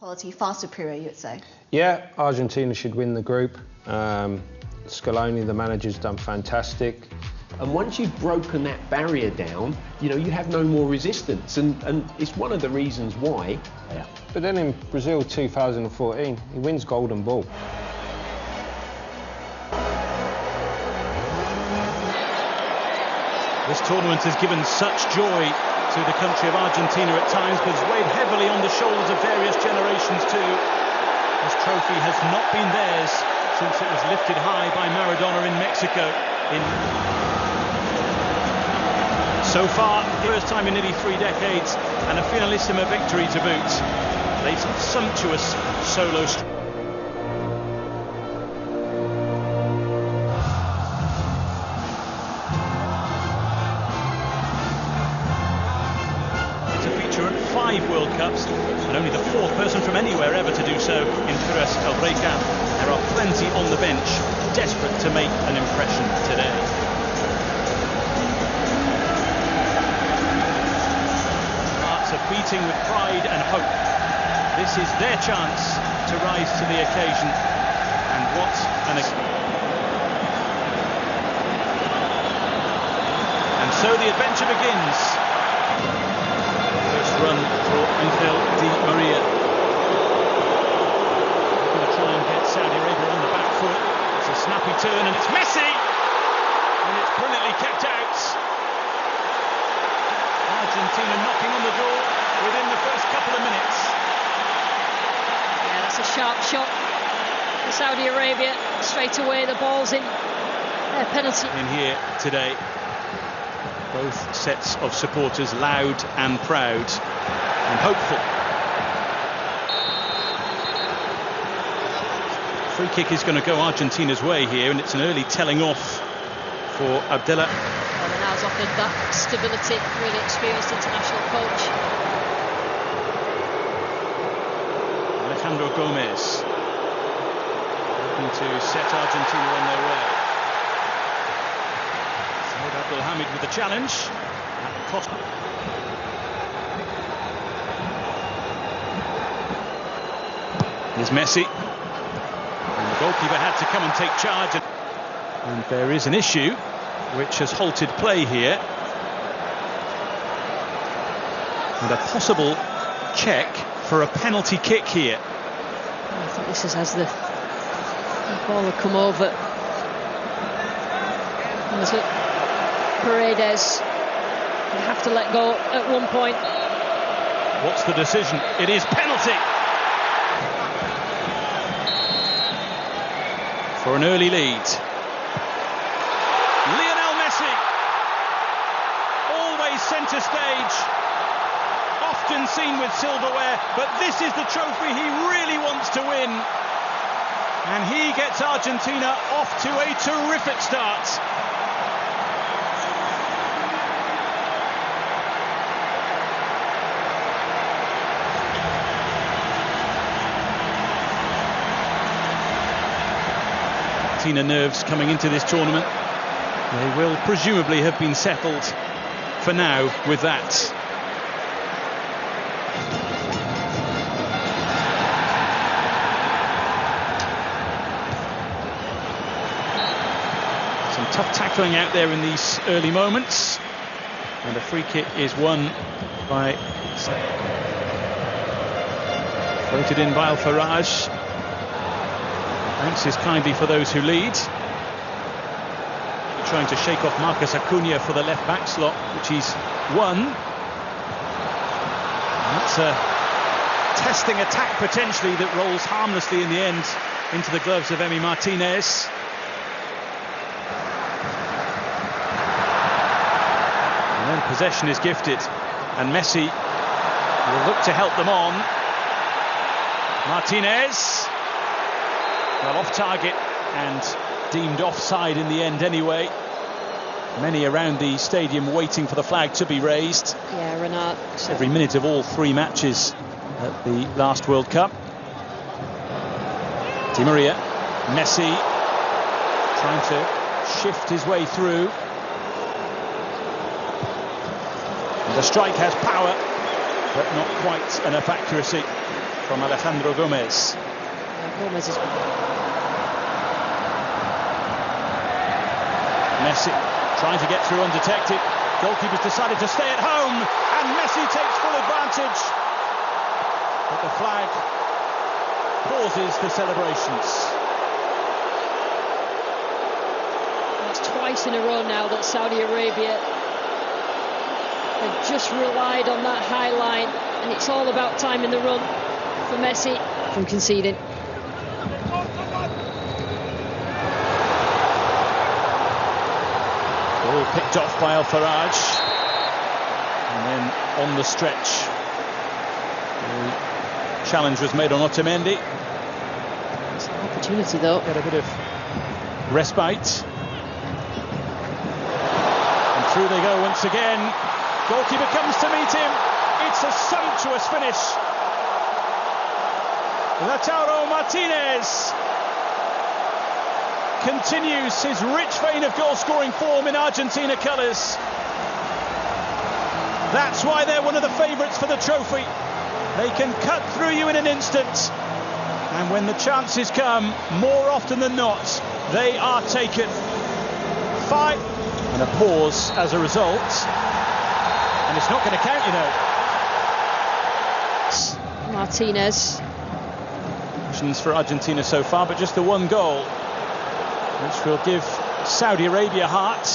Quality far superior, you would say? Yeah, Argentina should win the group. Scaloni, the manager's done fantastic. And once you've broken that barrier down, you know, you have no more resistance. And it's one of the reasons why. Yeah. But then in Brazil 2014, he wins Golden Ball. This tournament has given such joy to the country of Argentina at times, but it's weighed heavily on the shoulders of various generations too. This trophy has not been theirs since it was lifted high by Maradona in Mexico. So far, first time in nearly 3 decades, and a finalissima victory to boot. They've sumptuous solo. To feature at 5 World Cups, and only the 4th person from anywhere ever to do so in Lusail. There are plenty on the bench, desperate to make an impression today. Beating with pride and hope. This is their chance to rise to the occasion, and what an and so the adventure begins. First run for Angel Di Maria. Going to try and get Saudi Arabia on the back foot. It's a snappy turn, and it's Messi, and it's brilliantly kept out. Argentina knocking on the door within the first couple of minutes. Yeah, that's a sharp shot for Saudi Arabia. Straight away the ball's in their penalty. In here today, both sets of supporters loud and proud and hopeful. Free kick is going to go Argentina's way here, and it's an early telling off for Abdullah. Ronaldo's offered that stability, really experienced international coach. Alejandro Gomez looking to set Argentina on their way. Saud Abdelhamid with the challenge. At the cost. Here's Messi. And the goalkeeper had to come and take charge. And there is an issue which has halted play here. And a possible check for a penalty kick here. I think this is as the ball will come over. There's Paredes. You have to let go at one point. What's the decision? It is penalty for an early lead. Lionel Messi, always centre stage, often seen with silverware, but this is the trophy he really wants to win. And he gets Argentina off to a terrific start. Argentina nerves coming into this tournament. They will presumably have been settled for now with that. Some tough tackling out there in these early moments. And a free kick is won by... Floated in by Al-Faraj. Thanks kindly for those who lead. Trying to shake off Marcus Acuna for the left back slot, which he's won. And that's a testing attack potentially that rolls harmlessly in the end into the gloves of Emi Martinez. And then possession is gifted, and Messi will look to help them on. Martinez, well, off target and deemed offside in the end anyway. Many around the stadium waiting for the flag to be raised. Yeah, Renat. Every minute of all 3 matches at the last World Cup. Di Maria, Messi trying to shift his way through. And the strike has power, but not quite enough accuracy. from Alejandro Gomez. Gomez is... Messi trying to get through undetected. Goalkeeper's decided to stay at home, and Messi takes full advantage. But the flag pauses the celebrations. It's twice in a row now that Saudi Arabia have just relied on that high line, and it's all about timing the run for Messi from conceding. Ball picked off by Al-Faraj, and then on the stretch the challenge was made on Otamendi. It's an opportunity though. Get a bit of respite, and through they go once again. Goalkeeper comes to meet him. It's a sumptuous finish. Lautaro Martinez continues his rich vein of goal-scoring form in Argentina colours. That's why they're one of the favourites for the trophy. They can cut through you in an instant, and when the chances come, more often than not, they are taken. Fight and a pause as a result, and it's not going to count, you know. Martinez. Options for Argentina so far, but just the one goal, which will give Saudi Arabia heart.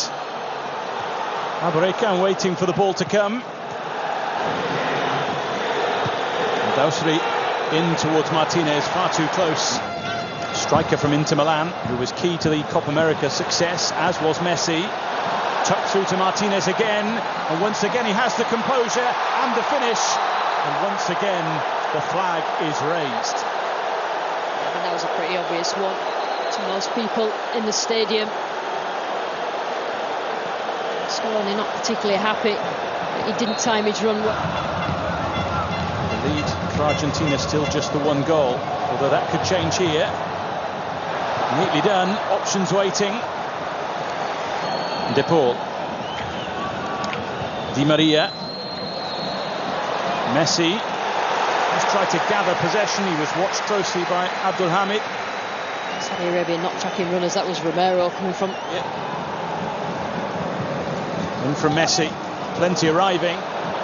Al-Dawsari waiting for the ball to come. Al-Dawsari in towards Martinez, far too close. Striker from Inter Milan, who was key to the Copa America success, as was Messi. Tucked through to Martinez again, and once again he has the composure and the finish, and once again the flag is raised. I think that was a pretty obvious one to most people in the stadium. Scaloni not particularly happy that he didn't time his run well. The lead for Argentina still just the one goal, although that could change here. Neatly done, options waiting. De Paul, Di Maria, Messi has tried to gather possession. He was watched closely by Abdulhamid. Saudi Arabia not tracking runners. That was Romero coming from. In from Messi, plenty arriving.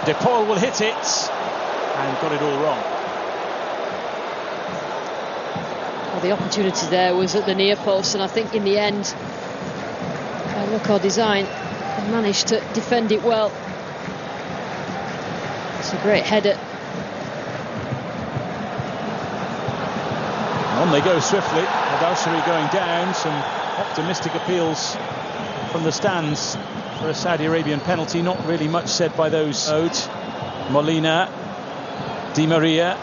De Paul will hit it and got it all wrong. Well, the opportunity there was at the near post, and I think in the end, by look or design, they managed to defend it well. It's a great header. On they go swiftly. Al-Dawsari going down. Some optimistic appeals from the stands for a Saudi Arabian penalty. Not really much said by those. Molina, Di Maria.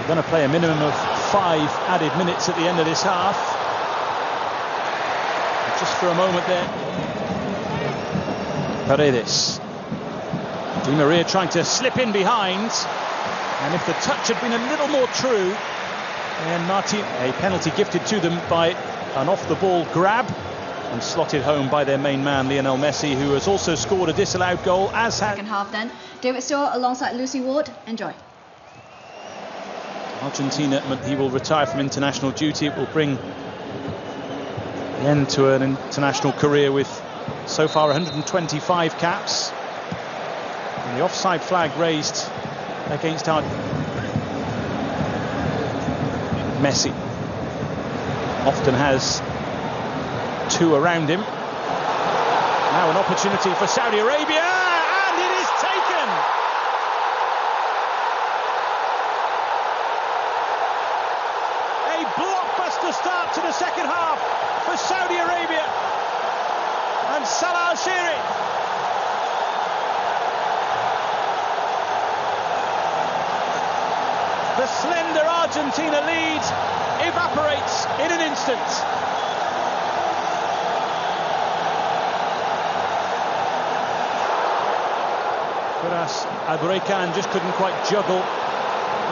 We're going to play a minimum of 5 added minutes at the end of this half. Just for a moment there. Paredes. Di Maria trying to slip in behind, and if the touch had been a little more true, and a penalty gifted to them by an off-the-ball grab and slotted home by their main man Lionel Messi, who has also scored a disallowed goal, as has... Second half then. David Stewart alongside Lucy Ward. Enjoy. Argentina, he will retire from international duty. It will bring the end to an international career with so far 125 caps. And the offside flag raised against our... Messi often has 2 around him. Now an opportunity for Saudi Arabia, and it is taken. A blockbuster start to the second half for Saudi Arabia and Saleh Al-Shehri. The slender Argentina lead evaporates in an instant. Whereas Al-Dawsari just couldn't quite juggle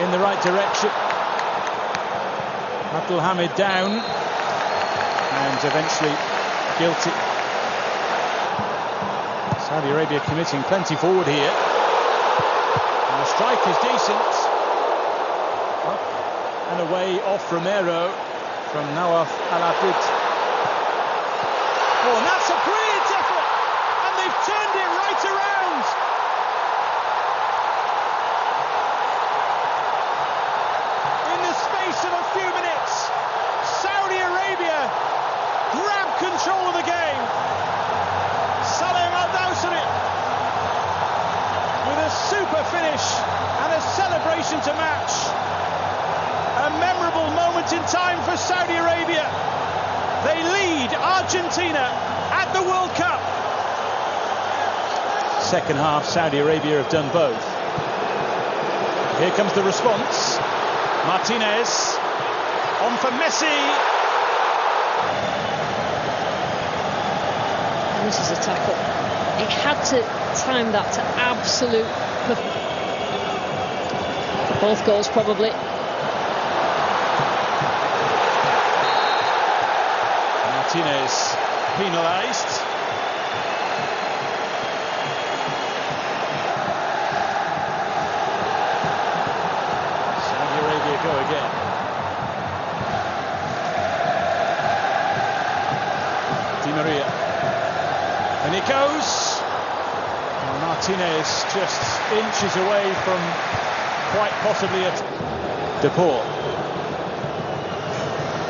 in the right direction. Abdulhamid down, and eventually guilty. Saudi Arabia committing plenty forward here, and the strike is decent. And away off Romero from Nawaf Al-Abid. Oh, and that's a brilliant effort, and they've turned it right around. In the space of a few minutes, Saudi Arabia grab control of the game. Salem Al-Dawsari with a super finish and a celebration to match. A memorable moment in time for Saudi Arabia. They lead Argentina at the World Cup. Second half, Saudi Arabia have done both. Here comes the response. Martinez on for Messi. This is a tackle. It had to time that to absolute both goals probably. Martinez penalised. Saudi Arabia go again. Di Maria. And it goes. And Martinez just inches away from quite possibly a De Paul.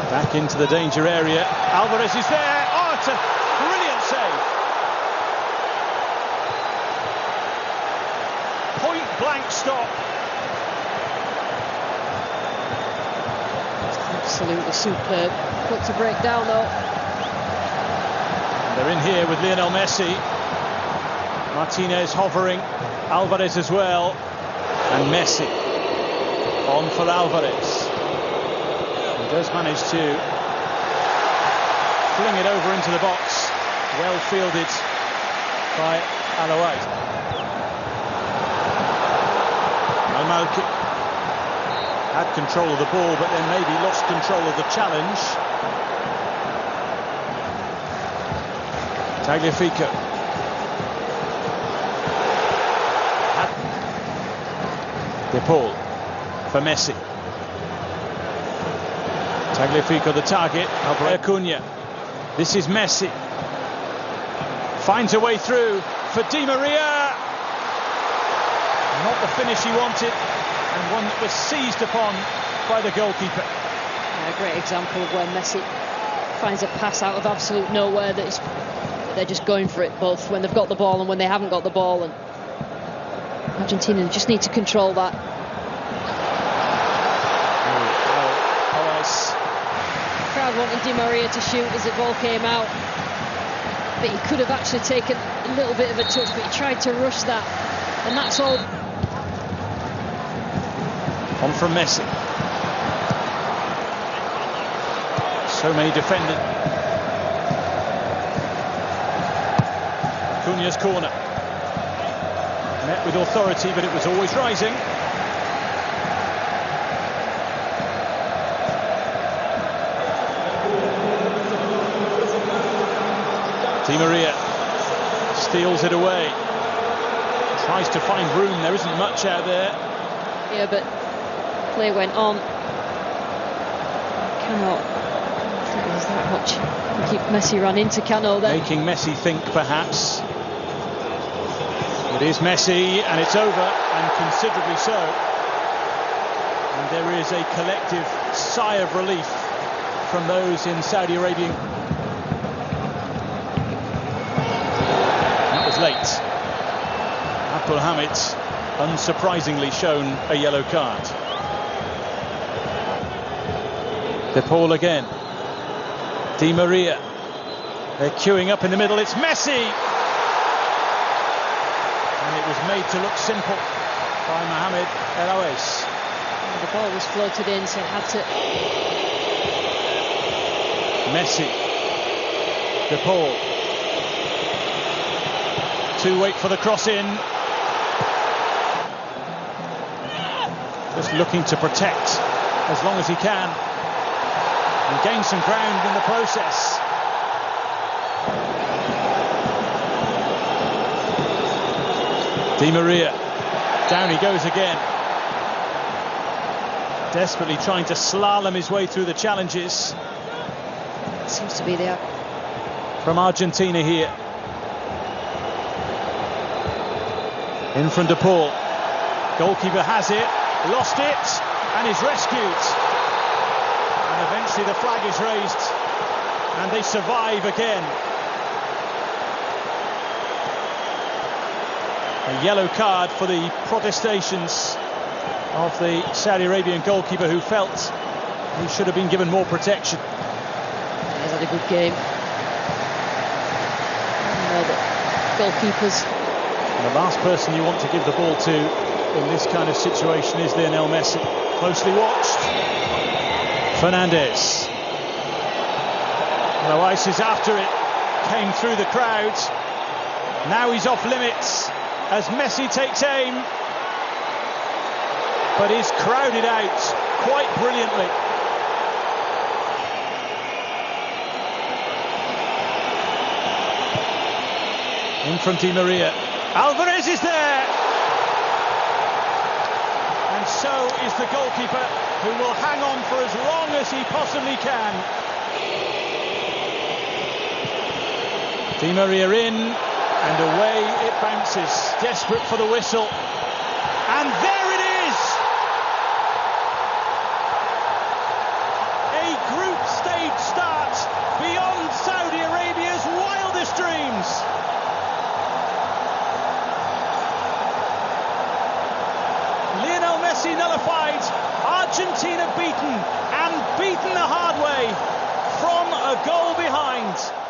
Back into the danger area. Alvarez is there. Oh, it's a brilliant save. Point blank stop. Absolutely superb. Quick to break down though. They're in here with Lionel Messi. Martinez hovering. Alvarez as well. And Messi on for Alvarez. He does manage to fling it over into the box. Well fielded by Alouad. Al-Malki had control of the ball, but then maybe lost control of the challenge. Tagliafico. De Paul for Messi. Tagliafico the target. Acuna. This is Messi. Finds a way through for Di Maria. Not the finish he wanted, and one that was seized upon by the goalkeeper. Yeah, a great example of where Messi finds a pass out of absolute nowhere that they're just going for it, both when they've got the ball and when they haven't got the ball. And Argentina just need to control that. The crowd wanted Di Maria to shoot as the ball came out, but he could have actually taken a little bit of a touch, but he tried to rush that, and that's all. On from Messi. So many defenders. Acuna's corner. Met with authority, but it was always rising. Di Maria steals it away. Tries to find room. There isn't much out there. Yeah, but play went on. Cano, I think it was that much. I think Messi ran into Cano then. Making Messi think, perhaps. It is Messi, and it's over, and considerably so. And there is a collective sigh of relief from those in Saudi Arabia. That was late. Abdulhamid, unsurprisingly, shown a yellow card. De Paul again. Di Maria. They're queuing up in the middle. It's Messi! And it was made to look simple by Mohamed El Awais. The ball was floated in, so it had to. Messi. De Paul. To wait for the cross in. Just looking to protect as long as he can and gain some ground in the process. Di Maria. Down he goes again. Desperately trying to slalom his way through the challenges. Seems to be there. From Argentina here. In front of Paul. Goalkeeper has it, lost it, and is rescued. And eventually the flag is raised, and they survive again. A yellow card for the protestations of the Saudi Arabian goalkeeper, who felt he should have been given more protection. He's had a good game. You know that goalkeepers. And the last person you want to give the ball to in this kind of situation is Lionel Messi. Closely watched. Fernandez. Lois is after it. Came through the crowd. Now he's off limits as Messi takes aim. But is crowded out quite brilliantly. In front Di Maria. Alvarez is there. And so is the goalkeeper, who will hang on for as long as he possibly can. Di Maria in, and away it bounces, desperate for the whistle. And there it is! A group stage start beyond Saudi Arabia's wildest dreams. Lionel Messi nullified, Argentina beaten, and beaten the hard way from a goal behind.